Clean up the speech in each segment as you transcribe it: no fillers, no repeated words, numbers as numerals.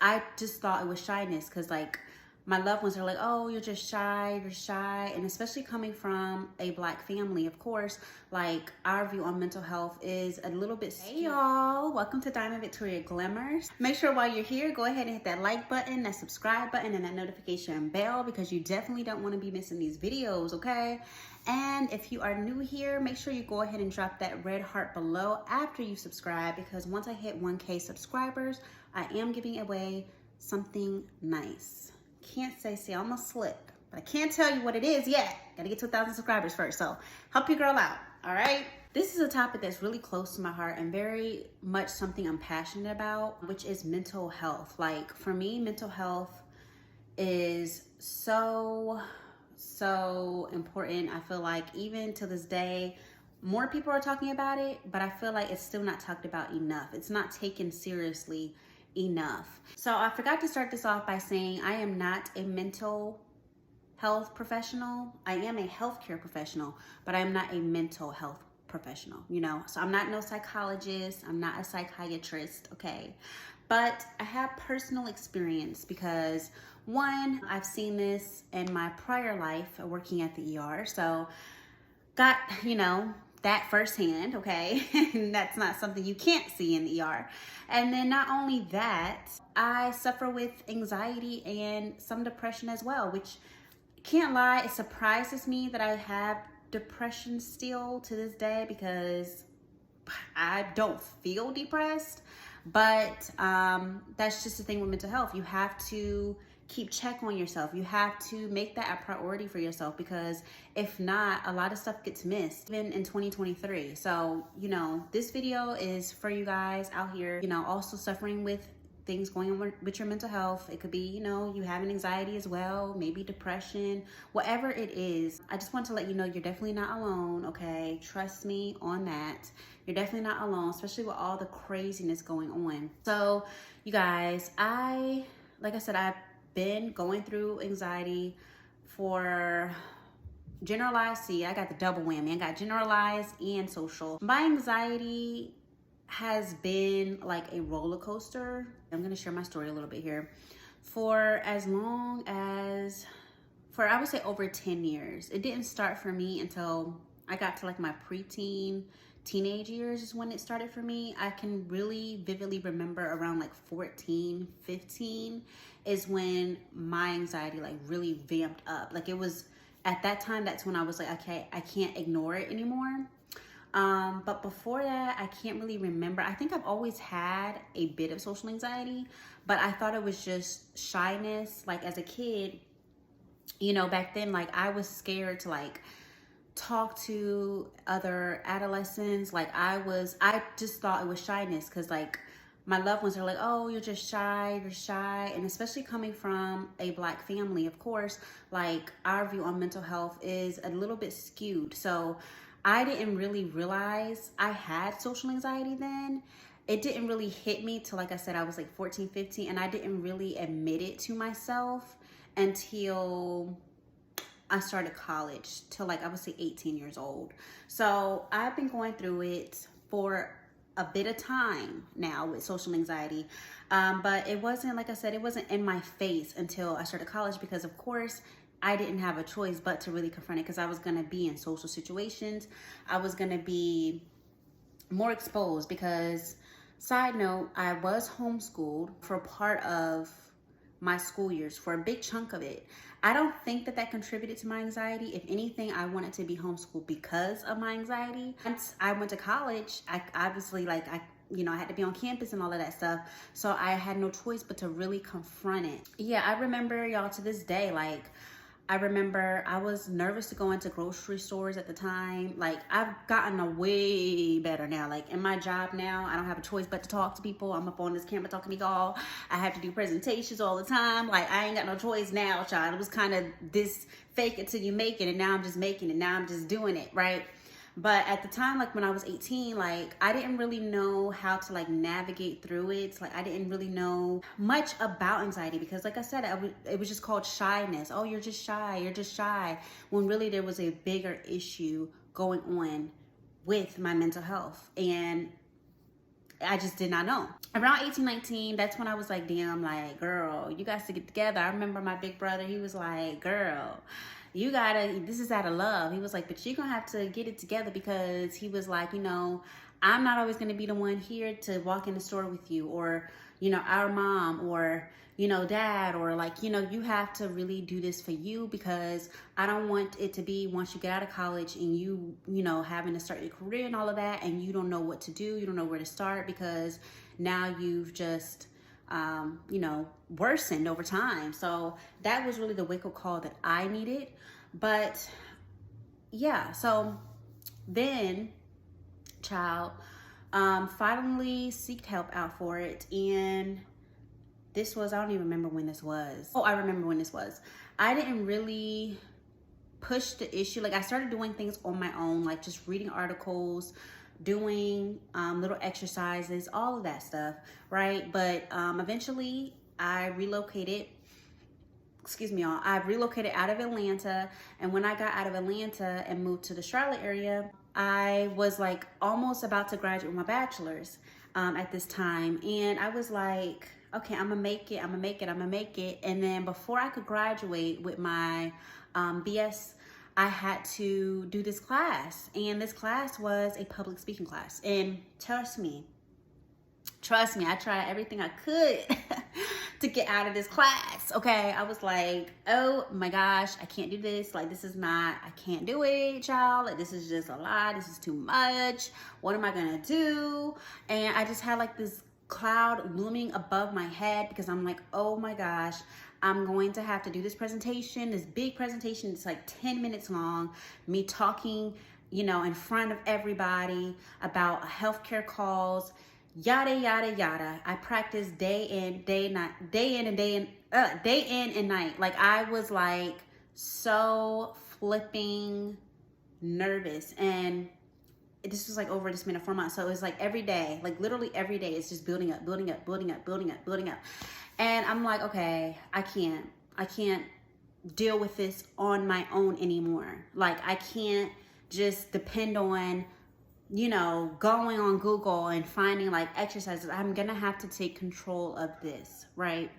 I just thought it was shyness because like my loved ones are like, oh, you're just shy, you're shy. And especially coming from a Black family, of course, like our view on mental health is a little bit skewed. Hey y'all, welcome to Diamond Victoria Glimmers. Make sure while you're here, go ahead and hit that like button, that subscribe button, and that notification bell because you definitely don't want to be missing these videos, okay? And if you are new here, make sure you go ahead and drop that red heart below after you subscribe because once I hit 1K subscribers, I am giving away something nice. Can't say I almost slipped, but I can't tell you what it is yet. Gotta get to 1,000 subscribers first, so help your girl out, all right? This is a topic that's really close to my heart and very much something I'm passionate about, which is mental health. Like for me, mental health is so important. I feel like even to this day, more people are talking about it, but I feel like it's still not talked about enough. It's not taken seriously enough. So I forgot to start this off by saying I am not a mental health professional. I am a healthcare professional, but I'm not a mental health professional, you know? So I'm not no psychologist, I'm not a psychiatrist, okay? But I have personal experience because one, I've seen this in my prior life working at the ER. So got, you know, that firsthand, okay? And that's not something you can't see in the ER. And then not only that, I suffer with anxiety and some depression as well, which can't lie, it surprises me that I have depression still to this day because I don't feel depressed. But that's just the thing with mental health. You have to keep check on yourself. You have to make that a priority for yourself because if not, a lot of stuff gets missed, even in 2023. So, you know, this video is for you guys out here, you know, also suffering with things going on with your mental health. It could be, you know, you having anxiety as well, maybe depression, whatever it is. I just want to let you know you're definitely not alone, okay? Trust me on that. You're definitely not alone, especially with all the craziness going on. So, you guys, like I said, I've been going through anxiety for generalized. See, I got the double whammy. I got generalized and social. My anxiety has been like a roller coaster. I'm gonna share my story a little bit here. For as long as, I would say over 10 years. It didn't start for me until I got to like my preteen, teenage years is when it started for me. I can really vividly remember around like 14, 15 is when my anxiety like really vamped up. Like it was at that time, that's when I was like, okay, I can't ignore it anymore. But before that, I can't really remember. I think I've always had a bit of social anxiety, but I thought it was just shyness. Like as a kid, you know, back then, like I was scared to like talk to other adolescents. Like I just thought it was shyness because like my loved ones are like, oh, you're just shy, you're shy. And especially coming from a Black family, of course, like our view on mental health is a little bit skewed. So I didn't really realize I had social anxiety then. It didn't really hit me till, like I said, I was like 14, 15, and I didn't really admit it to myself until I started college, till like I would say 18 years old. So I've been going through it for a bit of time now with social anxiety. But it wasn't, like I said, it wasn't in my face until I started college because of course I didn't have a choice but to really confront it because I was gonna be in social situations. I was gonna be more exposed because, side note, I was homeschooled for part of my school years, for a big chunk of it. I don't think that that contributed to my anxiety. If anything, I wanted to be homeschooled because of my anxiety. Once I went to college, I obviously you know, I had to be on campus and all of that stuff. So I had no choice but to really confront it. Yeah, I remember, y'all, to this day, like, I remember I was nervous to go into grocery stores at the time. Like I've gotten a way better now. Like in my job now, I don't have a choice but to talk to people. I'm up on this camera talking to y'all. I have to do presentations all the time. Like I ain't got no choice now, child. It was kind of this fake it till you make it, and now I'm just making it. Now I'm just doing it, right? But at the time, like when I was 18, like I didn't really know how to like navigate through it. Like I didn't really know much about anxiety because, like I said, it was just called shyness. Oh, you're just shy. You're just shy. When really there was a bigger issue going on with my mental health. And I just did not know. Around 18, 19, that's when I was like, damn, like, girl, you guys to get together. I remember my big brother, he was like, girl, you gotta, this is out of love. He was like, but you're gonna have to get it together, because he was like, you know, I'm not always gonna be the one here to walk in the store with you, or, you know, our mom, or, you know, dad, or like, you know, you have to really do this for you, because I don't want it to be once you get out of college and you know, having to start your career and all of that, and you don't know what to do, you don't know where to start, because now you've just, you know, worsened over time. So that was really the wake-up call that I needed. But yeah, so then, child, finally seeked help out for it. And this was, I don't even remember when this was. Oh, I remember when this was. I didn't really push the issue. Like, I started doing things on my own, like just reading articles, doing little exercises, all of that stuff, right? But eventually I relocated, excuse me, y'all, I relocated out of Atlanta. And when I got out of Atlanta and moved to the Charlotte area, I was like almost about to graduate with my bachelor's at this time. And I was like, okay, I'm gonna make it, I'm gonna make it, I'm gonna make it. And then before I could graduate with my BS, I had to do this class. And this class was a public speaking class. And trust me, I tried everything I could to get out of this class, okay? I was like, oh my gosh, I can't do this. Like, this is not, I can't do it, y'all. Like, this is just a lot. This is too much. What am I gonna do? And I just had like this cloud looming above my head, because I'm like, oh my gosh, I'm going to have to do this presentation, this big presentation. It's like 10 minutes long, me talking, you know, in front of everybody about healthcare calls, yada yada yada. I practiced day in and night. Like, I was like so flipping nervous. And this was like over, this been 4 months, so it was like every day, like literally every day, it's just building up. And I'm like, okay, I can't deal with this on my own anymore. Like, I can't just depend on, you know, going on Google and finding like exercises. I'm gonna have to take control of this, right?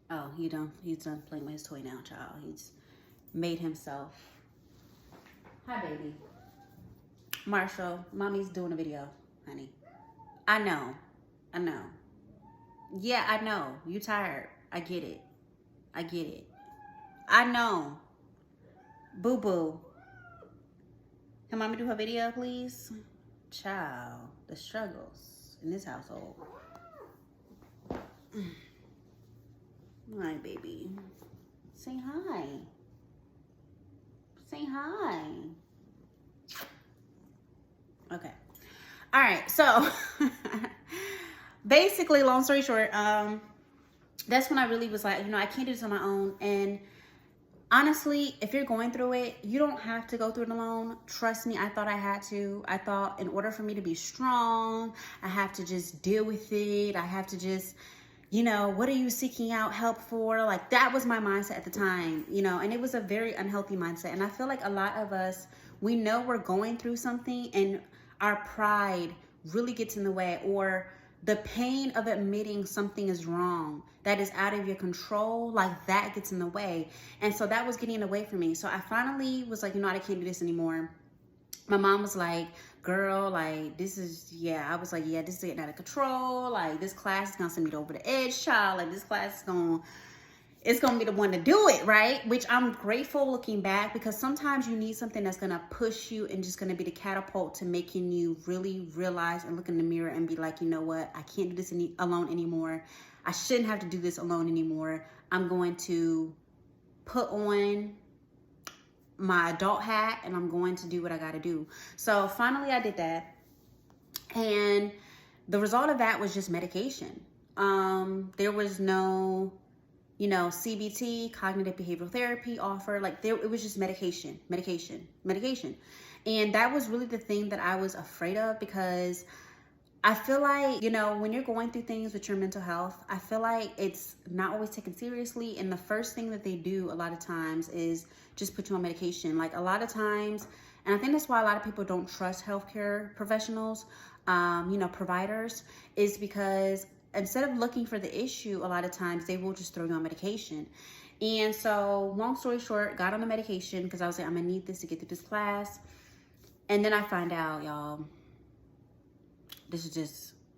Oh, he's done playing with his toy now, child. He's made himself. Hi, baby. Marshall, mommy's doing a video, honey. I know. Yeah, I know. You tired. I get it. I know. Boo-boo. Can mommy do her video, please? Child, the struggles in this household. Hi, baby. Say hi. Say hi. Okay. All right. So basically, long story short, that's when I really was like, you know, I can't do this on my own. And honestly, if you're going through it, you don't have to go through it alone. Trust me, I thought I had to. I thought in order for me to be strong, I have to just deal with it. I have to just, you know, what are you seeking out help for? Like, that was my mindset at the time, you know, and it was a very unhealthy mindset. And I feel like a lot of us, we know we're going through something, and our pride really gets in the way, or the pain of admitting something is wrong, that is out of your control, like that gets in the way. And so that was getting in the way for me. So I finally was like, you know what, I can't do this anymore. My mom was like, girl, like, this is, yeah. I was like, yeah, this is getting out of control. Like, this class is gonna send me over the edge, child. Like, this class is gonna, it's gonna be the one to do it, right? Which I'm grateful looking back, because sometimes you need something that's gonna push you and just gonna be the catapult to making you really realize and look in the mirror and be like, you know what, I can't do this alone anymore. I shouldn't have to do this alone anymore. I'm going to put on my adult hat and I'm going to do what I gotta do. So finally I did that. And the result of that was just medication. There was no, you know, CBT, cognitive behavioral therapy offered. Like, it was just medication. And that was really the thing that I was afraid of, because I feel like, you know, when you're going through things with your mental health, I feel like it's not always taken seriously. And the first thing that they do a lot of times is just put you on medication. Like, a lot of times And I think that's why a lot of people don't trust healthcare professionals, providers, is because instead of looking for the issue, a lot of times they will just throw you on medication. And so, long story short, got on the medication because I was like, I'm gonna need this to get through this class. And then I find out, y'all,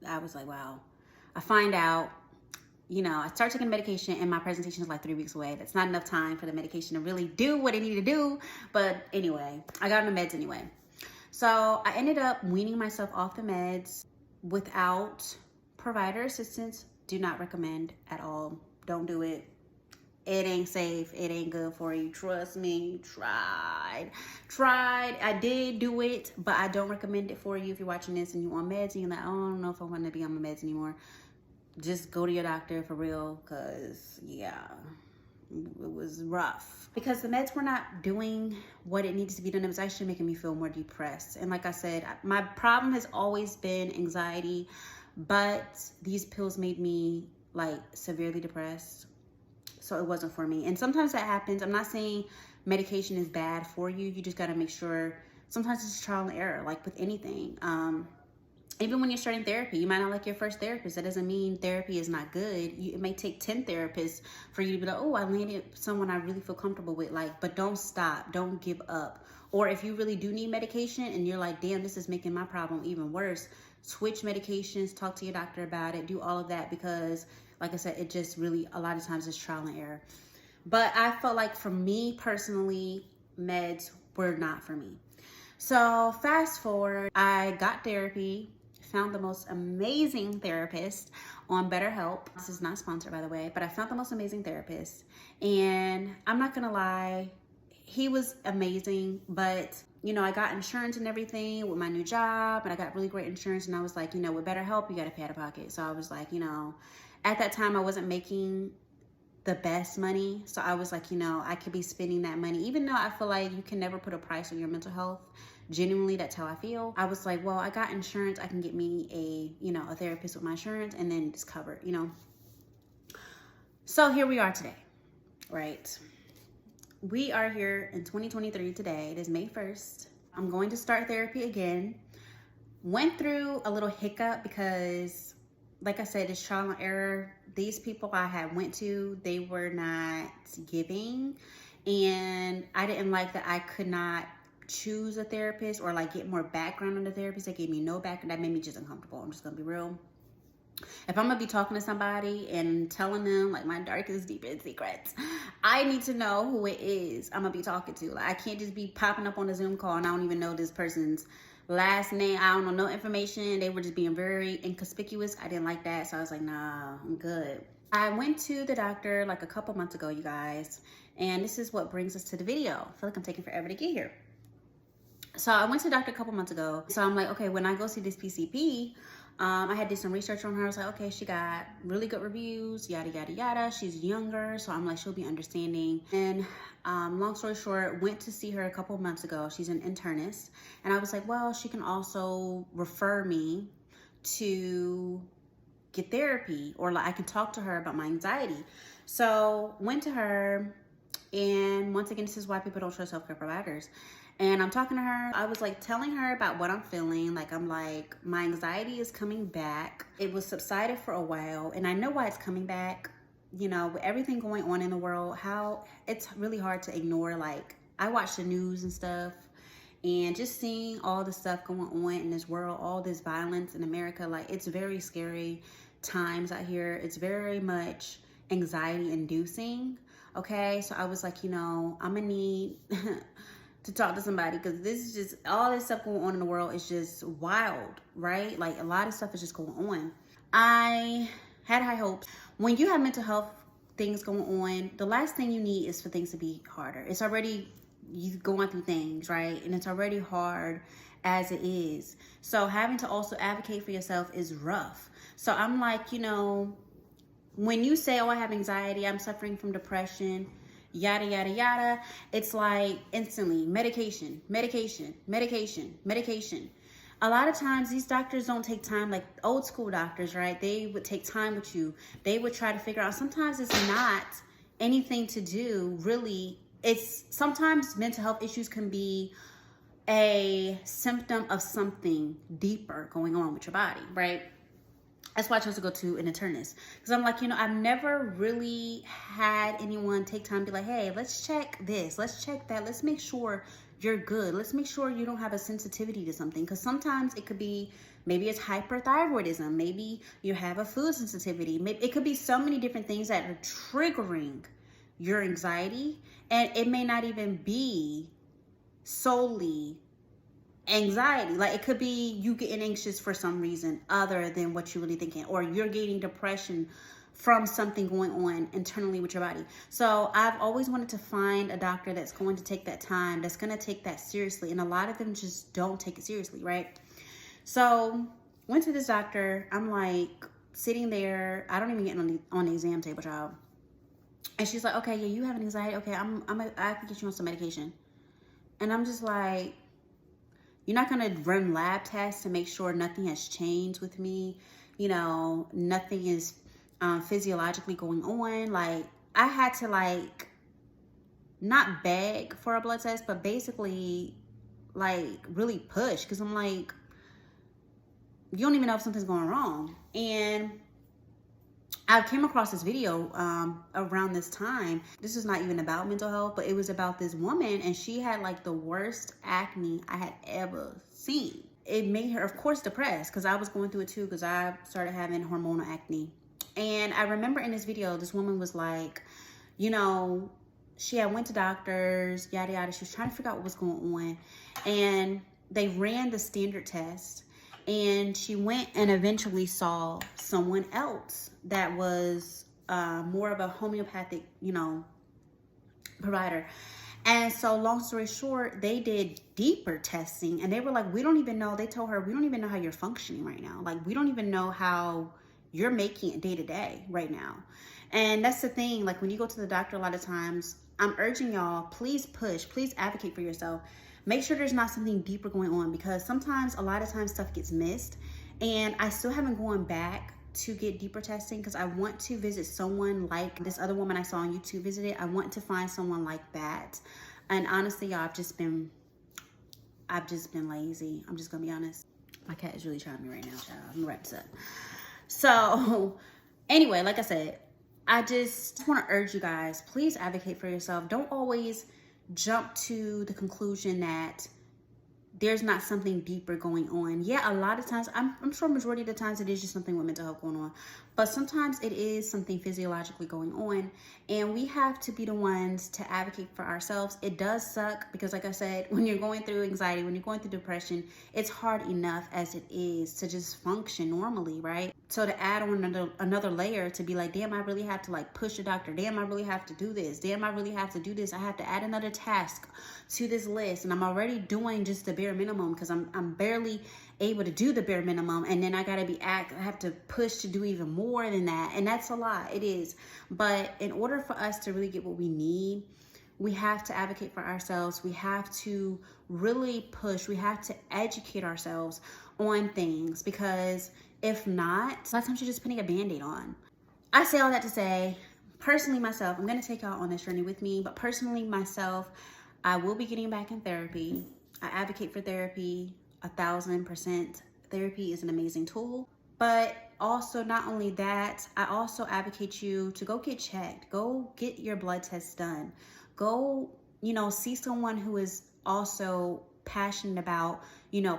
I was like, wow. I find out, I start taking medication and my presentation is like 3 weeks away. That's not enough time for the medication to really do what it needed to do. But anyway, I got on the meds anyway. So I ended up weaning myself off the meds without provider assistance. Do not recommend at all. Don't do it. It ain't safe. It ain't good for you. Trust me. Tried. I did do it, but I don't recommend it for you. If you're watching this and you're on meds and you're like, oh, I don't know if I want to be on my meds anymore. Just go to your doctor for real, because yeah, it was rough. Because the meds were not doing what it needs to be done. It was actually making me feel more depressed. And like I said, my problem has always been anxiety, but these pills made me like severely depressed. So it wasn't for me. And sometimes that happens. I'm not saying medication is bad for you. You just got to make sure. Sometimes it's trial and error, like with anything. Even when you're starting therapy, you might not like your first therapist. That doesn't mean therapy is not good. It may take 10 therapists for you to be like, oh, I landed someone I really feel comfortable with. But don't stop. Don't give up. Or if you really do need medication and you're like, damn, this is making my problem even worse, switch medications, talk to your doctor about it, do all of that, because like I said, it just really, a lot of times it's trial and error. But I felt like for me personally, meds were not for me. So fast forward, I got therapy, found the most amazing therapist on BetterHelp. This is not sponsored, by the way, but I found the most amazing therapist. And I'm not gonna lie, he was amazing, but I got insurance and everything with my new job, and I got really great insurance. And I was like, with BetterHelp, you gotta pay out of pocket. So I was like, at that time I wasn't making the best money. So I was like, I could be spending that money, even though I feel like you can never put a price on your mental health. Genuinely, that's how I feel. I was like, well, I got insurance. I can get me a therapist with my insurance and then it's covered, So here we are today, right? We are here in 2023 today. It is May 1st. I'm going to start therapy again. Went through a little hiccup because, like I said, it's trial and error. These people I had went to, they were not giving. And I didn't like that I could not choose a therapist or get more background on the therapist. They gave me no background. That made me just uncomfortable. I'm just gonna be real. If I'm gonna be talking to somebody and telling them my darkest, deepest secrets, I need to know who it is I'm gonna be talking to. I can't just be popping up on a Zoom call and I don't even know this person's last name. I don't know no information. They were just being very inconspicuous. I didn't like that. So I was like, nah, I'm good. I went to the doctor a couple months ago, you guys. And this is what brings us to the video. I feel like I'm taking forever to get here. So I went to the doctor a couple months ago. So I'm like, okay, when I go see this PCP, I had did some research on her. I was like, okay, she got really good reviews, yada, yada, yada. She's younger, so I'm like, she'll be understanding. And long story short, went to see her a couple months ago. She's an internist. And I was like, well, she can also refer me to get therapy, or I can talk to her about my anxiety. So went to her, and once again, this is why people don't trust healthcare providers. And I'm talking to her. I was telling her about what I'm feeling. I'm like, my anxiety is coming back. It was subsided for a while, and I know why it's coming back. With everything going on in the world, how it's really hard to ignore. I watch the news and stuff, and just seeing all the stuff going on in this world, all this violence in America, it's very scary times out here. It's very much anxiety inducing. Okay, so I was like, I'm gonna need to talk to somebody, because this is just, all this stuff going on in the world is just wild, right? A lot of stuff is just going on. I had high hopes. When you have mental health things going on, the last thing you need is for things to be harder. It's already, you going through things, right? And it's already hard as it is. So having to also advocate for yourself is rough. So I'm like, when you say, oh, I have anxiety, I'm suffering from depression, yada, yada, yada, it's instantly medication, medication, medication, medication. A lot of times these doctors don't take time, old school doctors, right? They would take time with you. They would try to figure out, sometimes it's not anything to do, really. It's sometimes mental health issues can be a symptom of something deeper going on with your body, right? That's why I chose to go to an internist, because I'm like, I've never really had anyone take time to be like, hey, let's check this, let's check that, let's make sure you're good, let's make sure you don't have a sensitivity to something. Because sometimes it could be, maybe it's hyperthyroidism, maybe you have a food sensitivity, maybe it could be so many different things that are triggering your anxiety, and it may not even be solely anxiety. Like, it could be you getting anxious for some reason other than what you're really thinking, or you're getting depression from something going on internally with your body. So I've always wanted to find a doctor that's going to take that time, that's going to take that seriously, and a lot of them just don't take it seriously, right? So went to this doctor. I'm like sitting there, I don't even get on the exam table, child, and she's like, okay, yeah, you have an anxiety, okay, I can get you on some medication. And I'm just like, you're not gonna run lab tests to make sure nothing has changed with me, nothing is physiologically going on. Like, I had to, like, not beg for a blood test, but basically, like, really push, because I'm like, you don't even know if something's going wrong. And I came across this video around this time. This is not even about mental health, but it was about this woman, and she had like the worst acne I had ever seen. It made her, of course, depressed, because I was going through it too, because I started having hormonal acne. And I remember in this video, this woman was like, she had went to doctors, yada, yada. She was trying to figure out what was going on. And they ran the standard test. And she went and eventually saw someone else that was more of a homeopathic, provider. And so long story short, they did deeper testing, and they were like, we don't even know, they told her, we don't even know how you're functioning right now. Like, we don't even know how you're making it day to day right now. And that's the thing, like, when you go to the doctor, a lot of times, I'm urging y'all, please push, please advocate for yourself. Make sure there's not something deeper going on, because sometimes, a lot of times, stuff gets missed. And I still haven't gone back to get deeper testing, because I want to visit someone like this other woman I saw on YouTube visited. I want to find someone like that. And honestly, y'all, I've just been lazy. I'm just gonna be honest. My cat is really trying me right now, child. I'm gonna wrap this up. So anyway, like I said, I just want to urge you guys, please advocate for yourself. Don't always jump to the conclusion that there's not something deeper going on. Yeah, a lot of times, I'm sure majority of the times it is just something with mental health going on, but sometimes it is something physiologically going on, and we have to be the ones to advocate for ourselves. It does suck, because like I said, when you're going through anxiety, when you're going through depression, it's hard enough as it is to just function normally, right? So to add on another layer, to be like, damn, I really have to like push the doctor. Damn, I really have to do this. Damn, I really have to do this. I have to add another task to this list. And I'm already doing just the bare minimum, because I'm barely able to do the bare minimum. And then I have to push to do even more than that. And that's a lot. It is. But in order for us to really get what we need, we have to advocate for ourselves. We have to really push. We have to educate ourselves on things, because if not, a lot of times you're just putting a Band-Aid on. I say all that to say, personally myself, I'm going to take y'all on this journey with me, but personally myself, I will be getting back in therapy. I advocate for therapy 1000%. Therapy is an amazing tool. But also, not only that, I also advocate you to go get checked. Go get your blood tests done. Go, see someone who is also passionate about,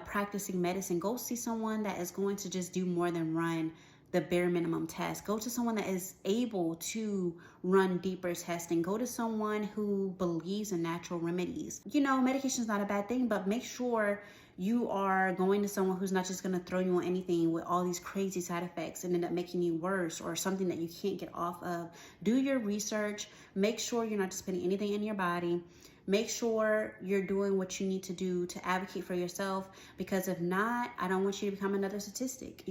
practicing medicine. Go see someone that is going to just do more than run the bare minimum test. Go to someone that is able to run deeper testing. Go to someone who believes in natural remedies. Medication is not a bad thing, but make sure you are going to someone who's not just going to throw you on anything with all these crazy side effects and end up making you worse, or something that you can't get off of. Do your research. Make sure you're not just putting anything in your body. Make sure you're doing what you need to do to advocate for yourself, because if not, I don't want you to become another statistic,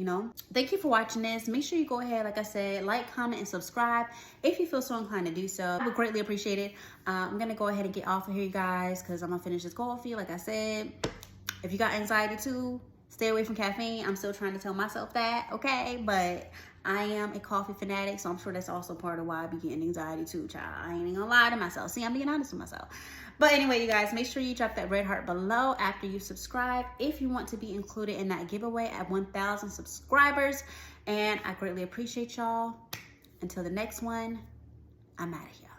Thank you for watching this. Make sure you go ahead, like I said, like, comment, and subscribe if you feel so inclined to do so. I would greatly appreciate it. I'm going to go ahead and get off of here, you guys, because I'm going to finish this coffee. Like I said, if you got anxiety too, stay away from caffeine. I'm still trying to tell myself that, okay? But I am a coffee fanatic, so I'm sure that's also part of why I be getting anxiety too, child. I ain't even gonna lie to myself. See, I'm being honest with myself. But anyway, you guys, make sure you drop that red heart below after you subscribe if you want to be included in that giveaway at 1,000 subscribers. And I greatly appreciate y'all. Until the next one, I'm out of here.